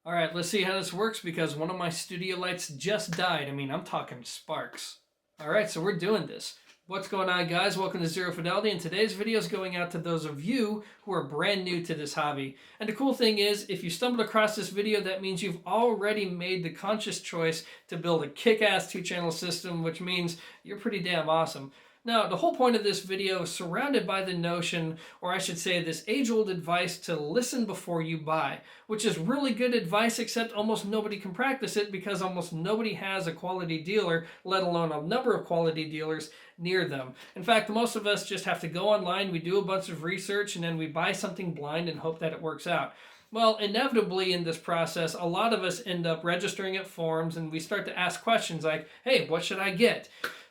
All right, let's see how this works because one of my studio lights just died. I mean, I'm talking sparks. All right, so we're doing this. What's going on, guys? Welcome to Zero Fidelity, and today's video is going out to those of you who are brand new to this hobby. And the cool thing is, if you stumbled across this video, that means you've already made the conscious choice to build a kick-ass two-channel system, which means you're pretty damn awesome. Now, the whole point of this video is surrounded by the notion, or I should say this age-old advice to listen before you buy, which is really good advice, except almost nobody can practice it because almost nobody has a quality dealer, let alone a number of quality dealers near them. In fact, most of us just have to go online, we do a bunch of research, and then we buy something blind and hope that it works out. Well, inevitably in this process, a lot of us end up registering at forums and we start to ask questions like, hey, what should I get?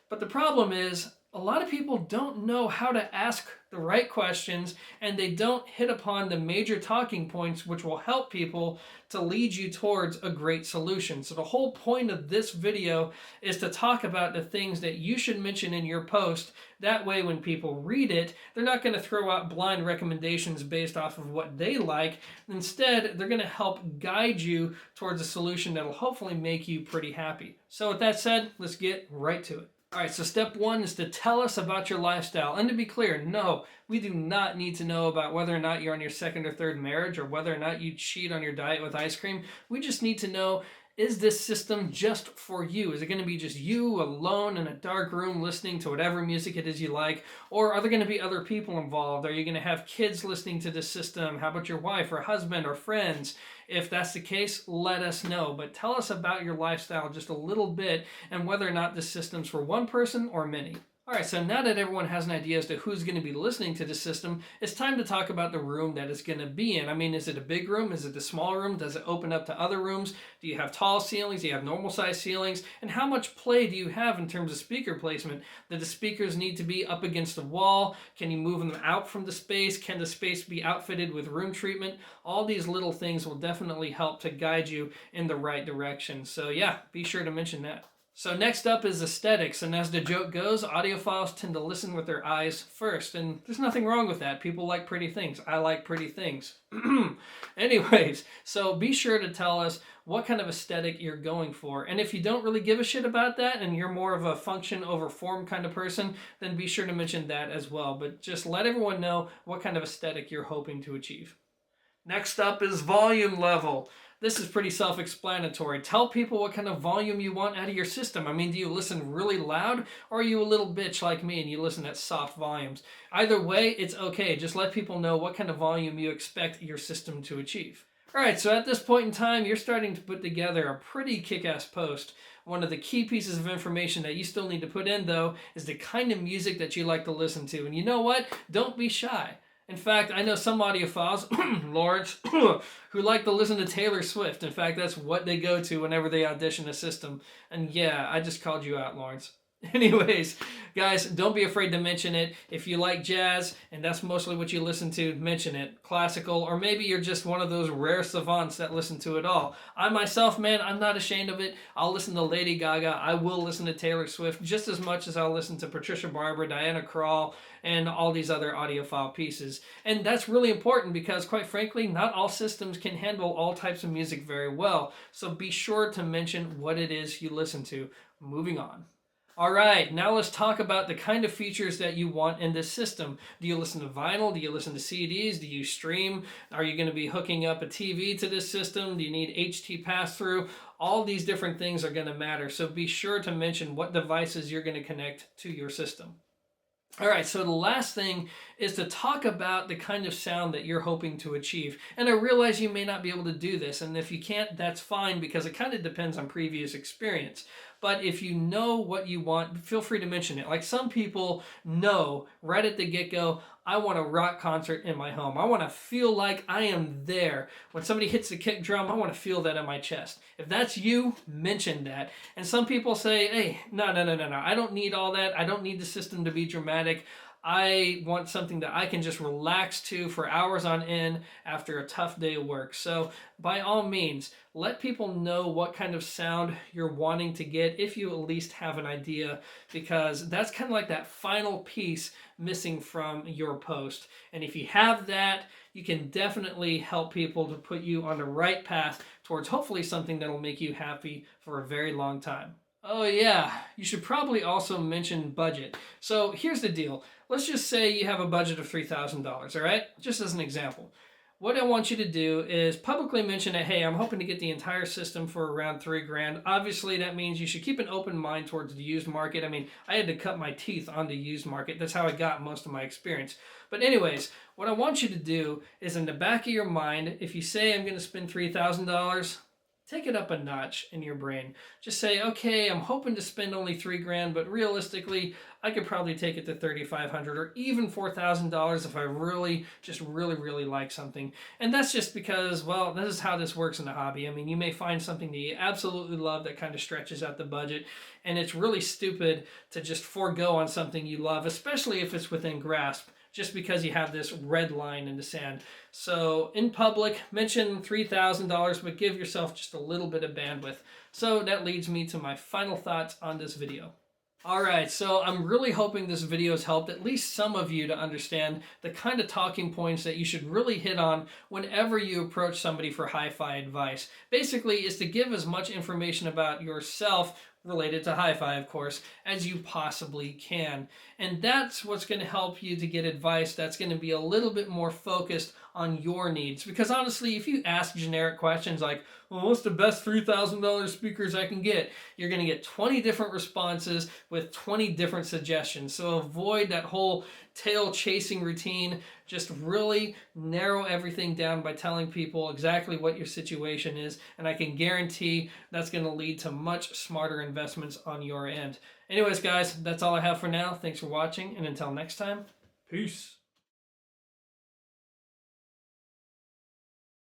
But the problem is, a lot of people don't know how to ask the right questions, and they don't hit upon the major talking points which will help people to lead you towards a great solution. So the whole point of this video is to talk about the things that you should mention in your post. That way when people read it, they're not going to throw out blind recommendations based off of what they like. Instead, they're going to help guide you towards a solution that'll hopefully make you pretty happy. So with that said, let's get right to it. All right, so step one is to tell us about your lifestyle. And to be clear, no, we do not need to know about whether or not you're on your second or third marriage or whether or not you cheat on your diet with ice cream. We just need to know, is this system just for you? Is it going to be just you alone in a dark room listening to whatever music it is you like? Or are there going to be other people involved? Are you going to have kids listening to this system? How about your wife or husband or friends? If that's the case, let us know. But tell us about your lifestyle just a little bit and whether or not this system's for one person or many. All right, so now that everyone has an idea as to who's going to be listening to the system, it's time to talk about the room that it's going to be in. I mean, is it a big room? Is it a small room? Does it open up to other rooms? Do you have tall ceilings? Do you have normal size ceilings? And how much play do you have in terms of speaker placement? Do the speakers need to be up against the wall? Can you move them out from the space? Can the space be outfitted with room treatment? All these little things will definitely help to guide you in the right direction. So yeah, be sure to mention that. So next up is aesthetics, and as the joke goes, audiophiles tend to listen with their eyes first, and there's nothing wrong with that. People like pretty things. I like pretty things. Anyways, so be sure to tell us what kind of aesthetic you're going for, and if you don't really give a shit about that and you're more of a function over form kind of person, then be sure to mention that as well, but just let everyone know what kind of aesthetic you're hoping to achieve. Next up is volume level. This is pretty self-explanatory. Tell people what kind of volume you want out of your system. I mean, do you listen really loud, or are you a little bitch like me and you listen at soft volumes? Either way, it's okay. Just let people know what kind of volume you expect your system to achieve. All right, so at this point in time, you're starting to put together a pretty kick-ass post. One of the key pieces of information that you still need to put in, though, is the kind of music that you like to listen to. And you know what? Don't be shy. In fact, I know some audiophiles, Lawrence, who like to listen to Taylor Swift. In fact, that's what they go to whenever they audition a system. And yeah, I just called you out, Lawrence. Anyways, guys, don't be afraid to mention it. If you like jazz, and that's mostly what you listen to, mention it. Classical, or maybe you're just one of those rare savants that listen to it all. I myself, man, I'm not ashamed of it. I'll listen to Lady Gaga. I will listen to Taylor Swift just as much as I'll listen to Patricia Barber, Diana Krall, and all these other audiophile pieces. And that's really important because, quite frankly, not all systems can handle all types of music very well. So be sure to mention what it is you listen to. Moving on. All right, now let's talk about the kind of features that you want in this system. Do you listen to vinyl? Do you listen to CDs? Do you stream? Are you going to be hooking up a TV to this system? Do you need HT pass-through? All these different things are going to matter, so be sure to mention what devices you're going to connect to your system. All right, so the last thing is to talk about the kind of sound that you're hoping to achieve. And I realize you may not be able to do this, and if you can't, that's fine because it kind of depends on previous experience. But if you know what you want, feel free to mention it. Like some people know right at the get-go, I want a rock concert in my home. I want to feel like I am there. When somebody hits the kick drum, I want to feel that in my chest. If that's you, mention that. And some people say, hey, no. I don't need all that. I don't need the system to be dramatic. I want something that I can just relax to for hours on end after a tough day of work. So by all means, let people know what kind of sound you're wanting to get if you at least have an idea, because that's kind of like that final piece missing from your post. And if you have that, you can definitely help people to put you on the right path towards hopefully something that'll make you happy for a very long time. Oh yeah, you should probably also mention budget. So here's the deal. Let's just say you have a budget of $3,000, all right? Just as an example. What I want you to do is publicly mention that, hey, I'm hoping to get the entire system for around $3,000. Obviously, that means you should keep an open mind towards the used market. I mean, I had to cut my teeth on the used market. That's how I got most of my experience. But anyways, what I want you to do is in the back of your mind, if you say I'm going to spend $3,000, take it up a notch in your brain. Just say, okay, I'm hoping to spend only $3,000, but realistically, I could probably take it to $3,500 or even $4,000 if I really like something. And that's just because, well, this is how this works in the hobby. I mean, you may find something that you absolutely love that kind of stretches out the budget, and it's really stupid to just forego on something you love, especially if it's within grasp, just because you have this red line in the sand. So in public, mention $3,000, but give yourself just a little bit of bandwidth. So that leads me to my final thoughts on this video. Alright, so I'm really hoping this video has helped at least some of you to understand the kind of talking points that you should really hit on whenever you approach somebody for hi-fi advice. Basically, is to give as much information about yourself, related to hi-fi, of course, as you possibly can. And that's what's going to help you to get advice that's going to be a little bit more focused on your needs. Because honestly, if you ask generic questions like, well, what's the best $3,000 speakers I can get? You're going to get 20 different responses with 20 different suggestions. So avoid that whole tail chasing routine. Just really narrow everything down by telling people exactly what your situation is. And I can guarantee that's going to lead to much smarter investments on your end. Anyways, guys, that's all I have for now. Thanks for watching. And until next time, peace.